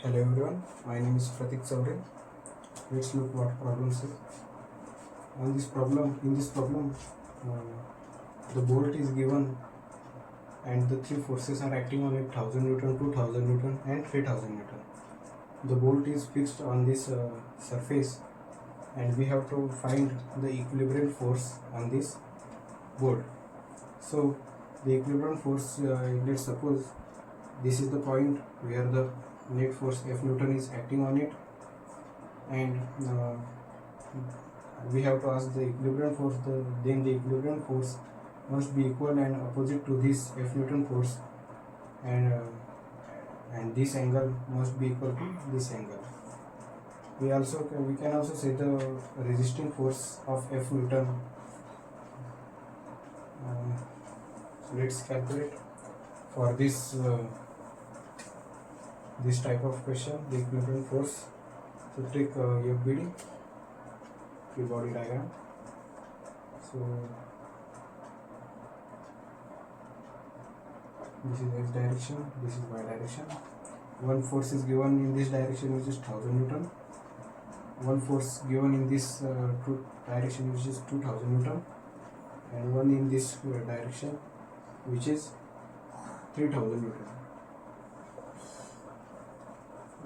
Hello everyone, my name is Pratik Chaure. Let's look what problem says. In this problem, the bolt is given and the three forces are acting on it: 1000 Newton, 2000 Newton, and 3000 Newton. The bolt is fixed on this surface, and we have to find the equilibrium force on this bolt. So, the equilibrium force, let's suppose this is the point where the net force F Newton is acting on it, and we have to ask the equilibrium force. Then the equilibrium force must be equal and opposite to this F Newton force, and this angle must be equal to this angle. We can also say the resisting force of F Newton. So let's calculate for this type of question the equilibrium force. So take FBD, free body diagram. So this is x direction, this is y direction. One force is given in this direction, which is 1000 Newton. One force given in this direction, which is 2000 Newton, and one in this direction, which is 3000 Newton.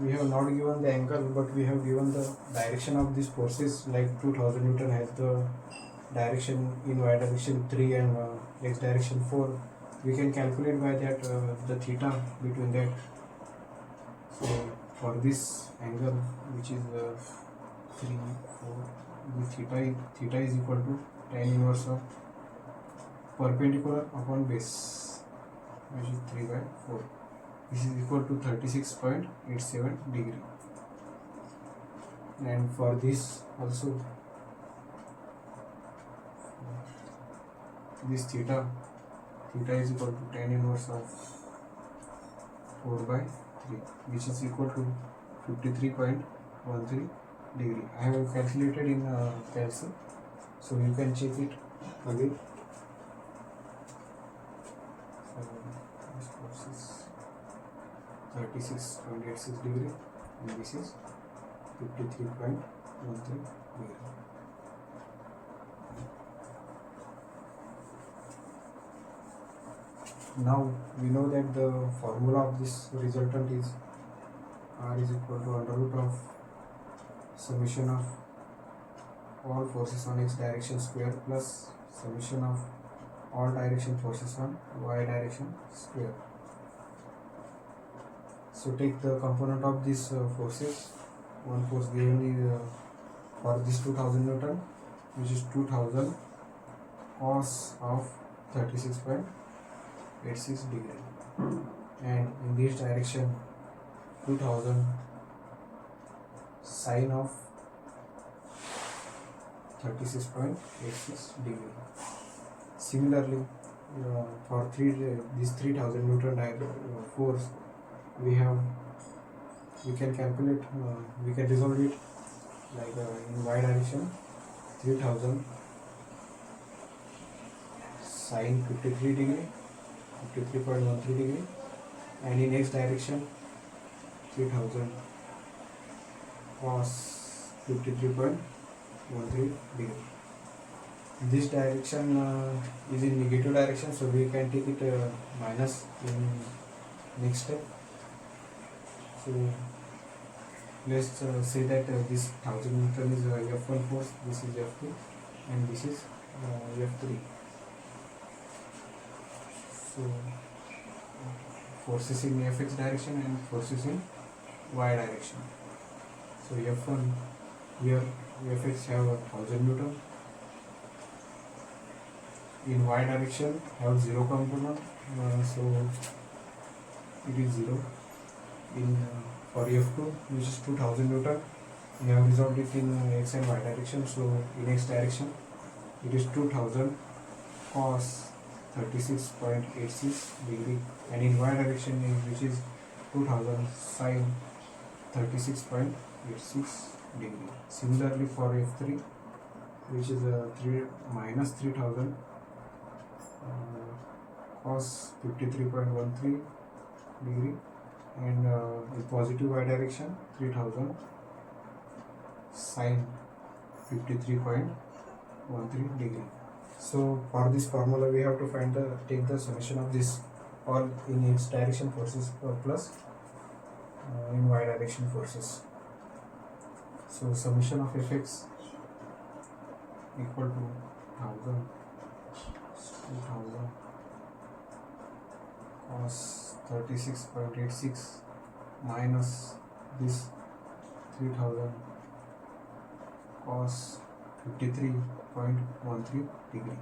We have not given the angle, but we have given the direction of these forces. Like 2000 Newton has the direction in y direction 3 and x direction 4. We can calculate by that the theta between that. So for this angle, which is 3, 4, the theta is equal to tan inverse of perpendicular upon base, which is 3 by 4. This is equal to 36.87 degree. And for this also, this theta is equal to tan inverse of 4 by 3, which is equal to 53.13 degree. I have calculated in calci, so you can check it again. So this force is 36.86 degree, and this is 53.13 degree. Now we know that the formula of this resultant is R is equal to under root of summation of all forces on x direction square plus summation of all direction forces on y direction square. So take the component of these forces. One force given is for this 2000 Newton, which is 2000 cos of 36.86 degree, and in this direction 2000 sine of 36.86 degree. Similarly, for this 3000 Newton force, we can calculate, we can resolve it like in y direction 3000 sine 53 degree, 53.13 degree, and in x direction 3000 cos 53.13 degree. This direction is in negative direction, so we can take it minus in next step. So let's say that this 1000 Newton is F1 force, this is F2, and this is F3. So forces in Fx direction and forces in y direction. So F1, here Fx have 1000 Newton. In y direction have 0 component, so it is 0. In for F2, which is 2000 Newton, we have resolved it in x and y direction. So in x direction it is 2000 cos 36.86 degree, and in y direction which is 2000 sine 36.86 degree. Similarly for F3, which is minus 3000 cos 53.13 degree, and in positive y direction 3000 sine 53.13 degree. So for this formula we have to take the summation of this all in x direction forces plus in y direction forces. So summation of fx equal to 1000 2000 cos 36.86 minus this 3000 cos 53.13 degree,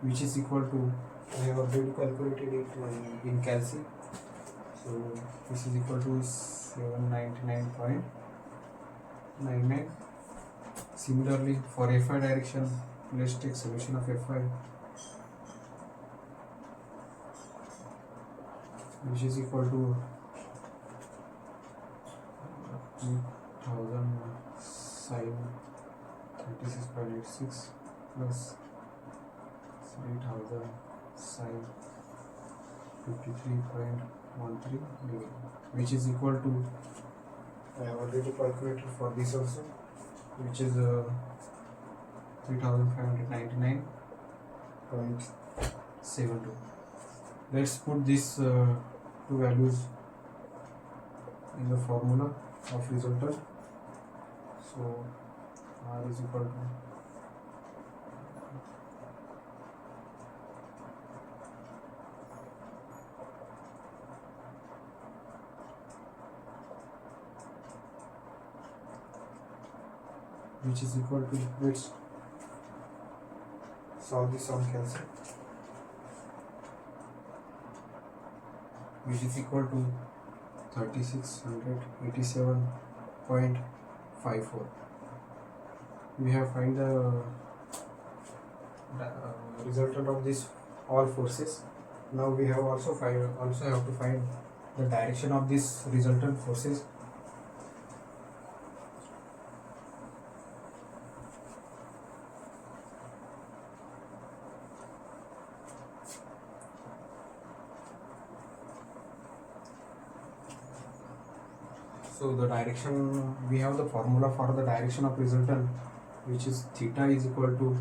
which is equal to, I have already calculated it in calci. So this is equal to 799.99. Similarly for Fy direction, let's take solution of Fy, which is equal to 2000 sine 36.86 plus 3000 sine 53.13 degree, which is equal to, I have already calculated for this also, which is 3599.72. Let's put these two values in the formula of resultant. So R is equal to which is equal to, let's solve this on calci, which is equal to 3687.54. We have find the resultant of this all forces. Now we have also have to find the direction of this resultant forces. So the direction, we have the formula for the direction of resultant, which is theta is equal to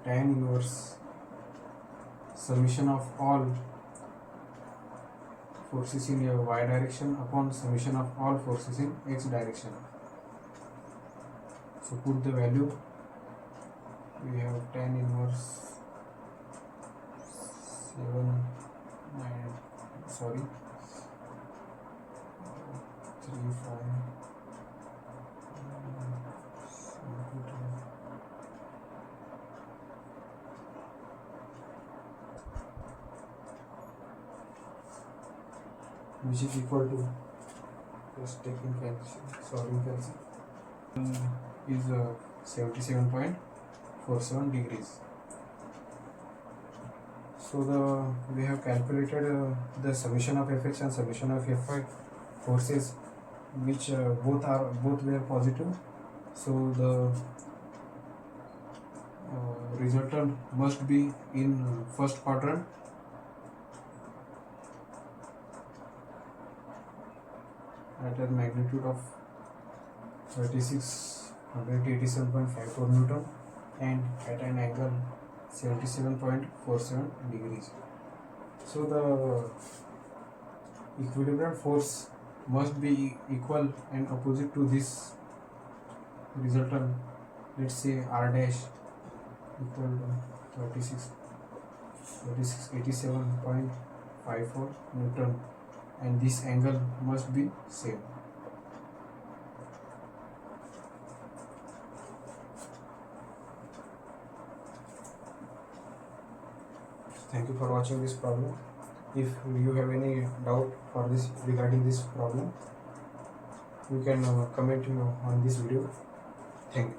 tan inverse summation of all forces in y direction upon summation of all forces in x direction. So put the value, we have tan inverse 35, which is equal to, just taking solving calci, is 77.47 degrees. So we have calculated the summation of Fx and summation of Fy forces, which both were positive. So the resultant must be in first quadrant, at a magnitude of 3687.54 Newton and at an angle 77.47 degrees. So the equilibrium force must be equal and opposite to this resultant. Let's say R dash equal to 3687.54 Newton, and this angle must be same. Thank you for watching this problem. If you have any doubt for this regarding this problem, you can comment on this video. Thank you.